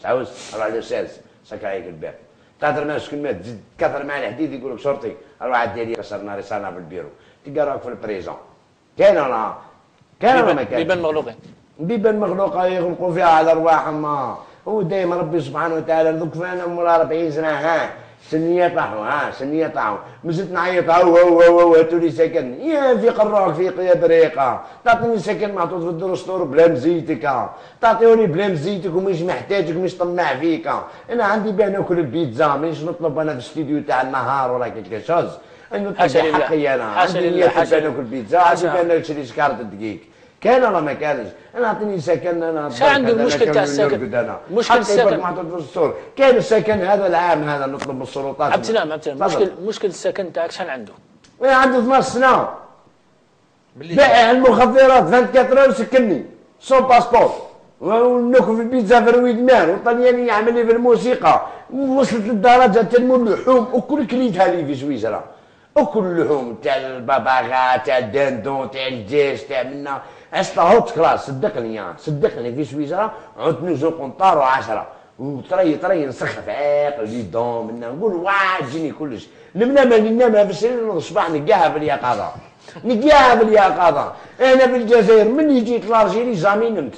تعاوز روح للساز سكر عليك الباب تهضر مع شكون مات تزيد تكثر مع الحديد يقول لك شرطي روح عدي لي كسرنا رسالة في البيرو تلقى راك في البريزون كاين ولا كاين ولا ما كاينش؟ بيبان مغلوقين بيبان مغلوقه يغلقوا فيها على ارواحهم هو دايما ربي سبحانه وتعالى دوك فانا مولا 40 سنه سنيه طاحوا سنيه طاحوا مازلت نعيط هو هاتوا لي سكن يا في قراك في يا بريقه تعطيني سكن محطوط في الدور سطور بلا مزيتك تعطيوني بلا مزيتك ومش محتاجك مش طماع فيك انا عندي باه ناكل البيتزا مانيش نطلب انا في الاستديو تاع النهار ولا كيكا شوز حاشا لله حقي انا عندي نيه باه ناكل بيتزا عندي باه نشري شكاره دقيق كان ولا ما كانش؟ انا اعطيني سكن انا شا عنده المشكل تاع السكن؟ مشكل السكن محطوط في السطور كاين السكن هذا العام هذا نطلب من السلطات عبد السلام مشكل السكن تاعك شحال عنده؟ عنده 12 سنه بائع المخدرات 24 اور سكنني سون باسبور وناكل في البيتزا في رويدمان والطلياني يعمل لي في الموسيقى وصلت للدرجه تنمو اللحوم وكل كليتها لي في سويسرا وكل اللحوم تاع الببغاء تاع الدندون تاع الدجاج تاع منا عشت هوت كلاس صدقني في سويسرا عدت نوزو قنطار و10 وطري نسخف عاقل لي دون منا نقول واه تجيني كلش نمنا ما ننام في السرير الصباح نلقاها في اليقظه انا في الجزائر مني جيت لارجيري جامي نمت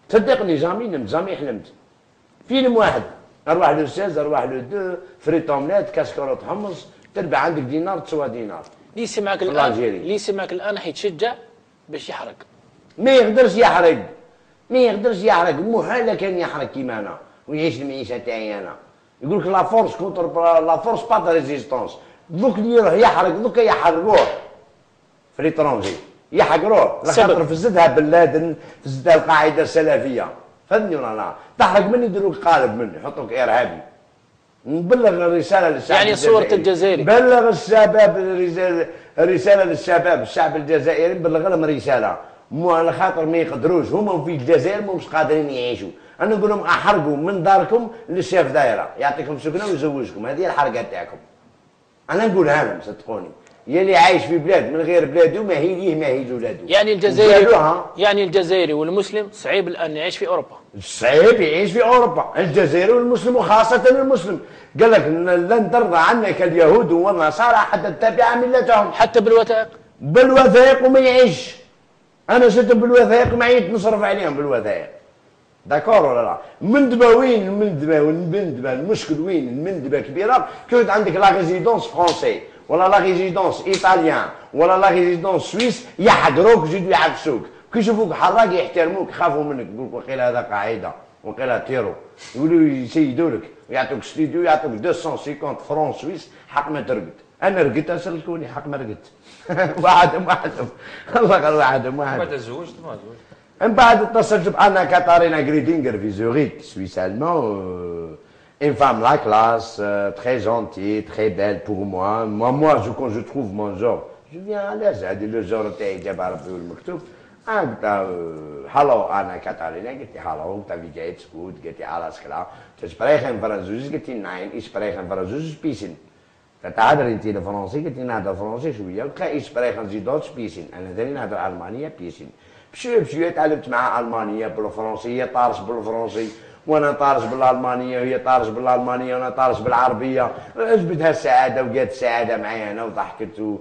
صدقني جامي حلمت فيلم واحد اروح لو 16 اروح لو 2 فريت اومليت كاسكروط حمص تربح عندك دينار تسوى دينار اللي يسمعك الان حيتشجع باش يحرق ما يقدرش يحرق محال كان يحرق كيما انا ويعيش المعيشه تاعي انا يقول لك لا فورس كونتر لا فورس با دو ريزيستونس دوك اللي يروح يحرق دوك يحرقوه في ليترونجي يحرقوه لخاطر فزتها بن لادن فزتها القاعده السلفيه فهمني ولا لا تحرق مني يديروك قالب مني يحطوك ارهابي نبلغ الرساله للشعب يعني صورة الجزائري بلغ الشباب الرساله للشباب الشعب الجزائري بلغ لهم رساله مو على خاطر ما يقدروش هما في الجزائر مش قادرين يعيشوا انا نقول لهم احرقوا من داركم للشيف دايره يعطيكم سكنه ويزوجكم هذه الحرقه تاعكم انا نقولها لهم صدقوني يا اللي عايش في بلاد من غير بلاده ما هي ليه ما هي لاولاده يعني الجزائري والمسلم صعيب الان يعيش في اوروبا صعيب يعيش في اوروبا الجزائري والمسلم وخاصه المسلم قال لك لن ترضى عنك اليهود والنصارى حتى تتبع ملتهم حتى بالوثائق وما يعيش انا شفت بالوثائق ما عيت نصرف عليهم بالوثائق داكور ولا لا المندبه وين المندبه المشكل وين المندبه كبيره كنت عندك لا ريزيدونس فرونسي ولا لا ريزيدونس ايطاليان ولا لا ريزيدونس سويس يحقروك يزيدوا يعفسوك كي يشوفوك حراق يحترموك يخافوا منك يقولك وقيل هذا قاعده وقيل تيرو يقولوا يسيدوا لك ويعطوك ستوديو يعطوك 250 فرون سويس حق ما ترقد انا رقدت اسلكوني حق ما رقدت واحدهم الله قال واحدهم ما تزوجت من بعد اتصلت بأنا كاتارينا غريدينغر في زوريك سويس المون une femme la classe, très gentille, très belle pour moi. Quand je trouve mon genre, je viens à l'aise. Je dis le genre تاعي جاب ربي والمكتوب. قلت هالو انا كاتارينا قلت لي هالو انت في جاي تسكوت قلت لي على سكلا تسبريخن فرنسوس قلت لي ناين اسبريخن فرنسوس بيسن تتعادل انت الفرنسي قلت لي نهضر فرنسي شويه قلت لها اسبريخن زيدوت بيسن انا ثاني نهضر المانيه بيسن بشويه تعلمت مع المانيه بالفرنسيه طارس بالفرنسي وانا طارس بالالمانيه وهي طارس بالالمانيه وانا طارس بالعربيه عجبتها السعاده وجات السعاده معايا انا وضحكت